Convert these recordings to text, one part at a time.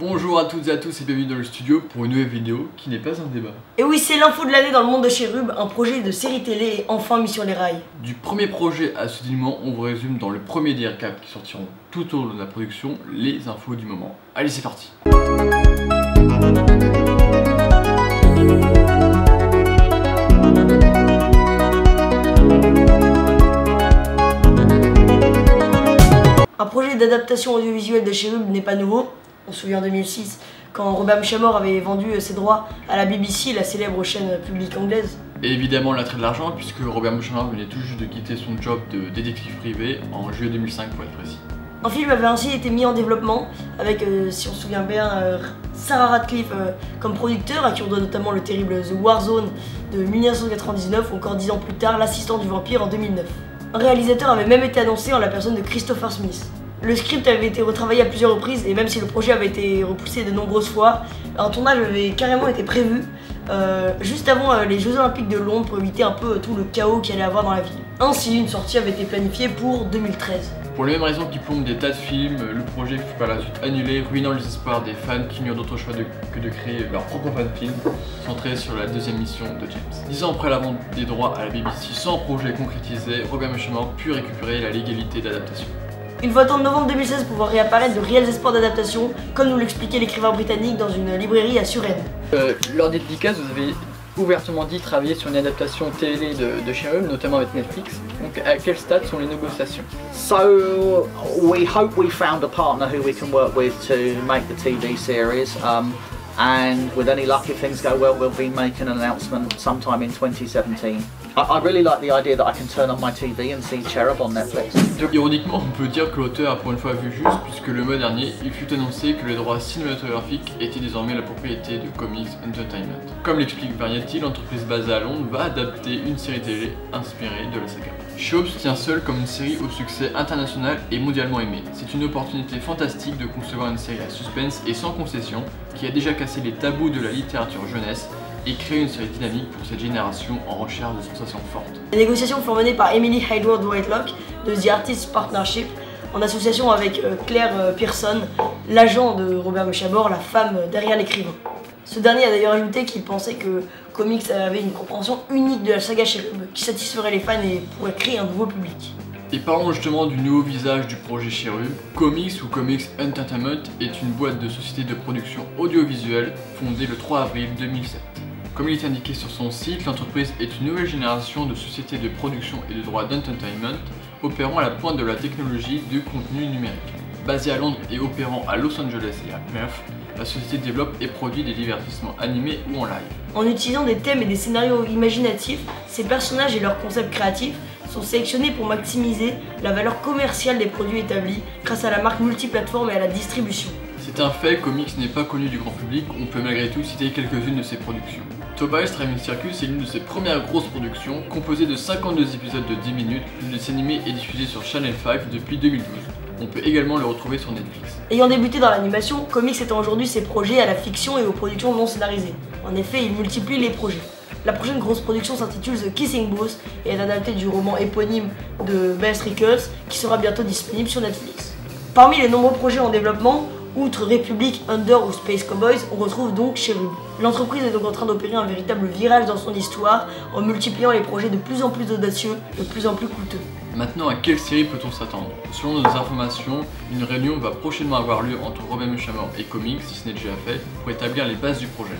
Bonjour à toutes et à tous et bienvenue dans le studio pour une nouvelle vidéo qui n'est pas un débat. Et oui, c'est l'info de l'année dans le monde de Cherub, un projet de série télé est enfin mis sur les rails. Du premier projet à ce dénouement, on vous résume dans le premier des recaps qui sortiront tout au long de la production les infos du moment. Allez, c'est parti. Un projet d'adaptation audiovisuelle de Cherub n'est pas nouveau. On se souvient en 2006, quand Robert Mchamor avait vendu ses droits à la BBC, la célèbre chaîne publique anglaise. Et évidemment l'attrait de l'argent, puisque Robert Mchamor venait tout juste de quitter son job de détective privé en juillet 2005 pour être précis. Un film avait ainsi été mis en développement avec, si on se souvient bien, Sarah Radcliffe comme producteur, à qui on doit notamment le terrible The War Zone de 1999 ou encore 10 ans plus tard L'assistant du vampire en 2009. Un réalisateur avait même été annoncé en la personne de Christopher Smith. Le script avait été retravaillé à plusieurs reprises et même si le projet avait été repoussé de nombreuses fois, un tournage avait carrément été prévu juste avant les Jeux Olympiques de Londres pour éviter un peu tout le chaos qu'il allait avoir dans la ville. Ainsi, une sortie avait été planifiée pour 2013. Pour les mêmes raisons qui plombent des tas de films, le projet fut par la suite annulé, ruinant les espoirs des fans qui n'eurent d'autre choix que de créer leur propre fan-film, centré sur la deuxième mission de James. 10 ans après la vente des droits à la BBC sans projet concrétisé, Robert Mchamor put récupérer la légalité d'adaptation. Il faut attendre novembre 2016 pour voir réapparaître de réels espoirs d'adaptation, comme nous l'expliquait l'écrivain britannique dans une librairie à Suresnes. Lors des dédicaces, vous avez ouvertement dit travailler sur une adaptation télé de Cherub, notamment avec Netflix. Donc à quel stade sont les négociations? So we hope we found a partner who we can work with to make the TV series. And with any luck, if things go well, we'll be making an announcement sometime in 2017. I really like the idea that I can turn on my TV and see Cherub on Netflix. Ironiquement, on peut dire que l'auteur a pour une fois vu juste, puisque le mois dernier, il fut annoncé que les droits cinématographiques étaient désormais la propriété de Comics Entertainment. Comme l'explique Variety, l'entreprise basée à Londres va adapter une série télé inspirée de la saga. Cherub se tient seul comme une série au succès international et mondialement aimé. C'est une opportunité fantastique de concevoir une série à suspense et sans concession, qui a déjà cassé les tabous de la littérature jeunesse et créé une série dynamique pour cette génération en recherche de sensations fortes. Les négociations furent menées par Emily Hayward-Whitelock de The Artists Partnership en association avec Claire Pearson, l'agent de Robert Mchamor, la femme derrière l'écrivain. Ce dernier a d'ailleurs ajouté qu'il pensait que Comics avait une compréhension unique de la saga Cherub qui satisferait les fans et pourrait créer un nouveau public. Et parlons justement du nouveau visage du projet Cherub. Comics ou Comics Entertainment est une boîte de société de production audiovisuelle fondée le 3 avril 2007. Comme il est indiqué sur son site, l'entreprise est une nouvelle génération de sociétés de production et de droits d'entertainment opérant à la pointe de la technologie du contenu numérique. Basée à Londres et opérant à Los Angeles et à Perth, la société développe et produit des divertissements animés ou en live. En utilisant des thèmes et des scénarios imaginatifs, ces personnages et leurs concepts créatifs sont sélectionnés pour maximiser la valeur commerciale des produits établis grâce à la marque multiplateforme et à la distribution. C'est un fait, Comics n'est pas connu du grand public, on peut malgré tout citer quelques-unes de ses productions. Tobias Traveling Circus est l'une de ses premières grosses productions, composée de 52 épisodes de 10 minutes, le dessin animé est diffusé sur Channel 5 depuis 2012. On peut également le retrouver sur Netflix. Ayant débuté dans l'animation, Comics étend aujourd'hui ses projets à la fiction et aux productions non scénarisées. En effet, il multiplie les projets. La prochaine grosse production s'intitule The Kissing Booth et est adaptée du roman éponyme de Bess Rickles qui sera bientôt disponible sur Netflix. Parmi les nombreux projets en développement, outre Republic, Under ou Space Cowboys, on retrouve donc Cherub. L'entreprise est donc en train d'opérer un véritable virage dans son histoire en multipliant les projets de plus en plus audacieux, de plus en plus coûteux. Maintenant, à quelle série peut-on s'attendre? Selon nos informations, une réunion va prochainement avoir lieu entre Robert Mchamor et Comics, si ce n'est déjà fait, pour établir les bases du projet.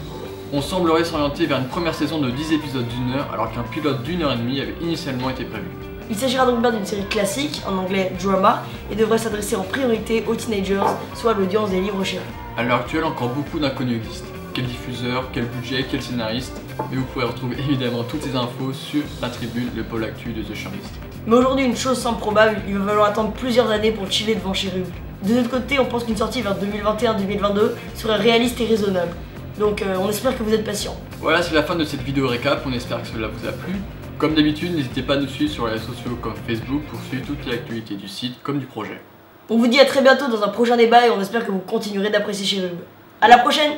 On semblerait s'orienter vers une première saison de 10 épisodes d'1 heure, alors qu'un pilote d'1 heure et demie avait initialement été prévu. Il s'agira donc bien d'une série classique, en anglais drama, et devrait s'adresser en priorité aux teenagers, soit à l'audience des livres Cherub. À l'heure actuelle, encore beaucoup d'inconnus existent. Quel diffuseur, quel budget, quel scénariste, mais vous pourrez retrouver évidemment toutes ces infos sur la tribune, le pôle actu de The Cherubist. Mais aujourd'hui, une chose semble probable, il va falloir attendre plusieurs années pour chiller devant Cherub. De notre côté, on pense qu'une sortie vers 2021-2022 serait réaliste et raisonnable. Donc on espère que vous êtes patients. Voilà, c'est la fin de cette vidéo récap, on espère que cela vous a plu. Comme d'habitude, n'hésitez pas à nous suivre sur les réseaux sociaux comme Facebook pour suivre toute l'actualité du site comme du projet. On vous dit à très bientôt dans un prochain débat et on espère que vous continuerez d'apprécier Cherub. À la prochaine!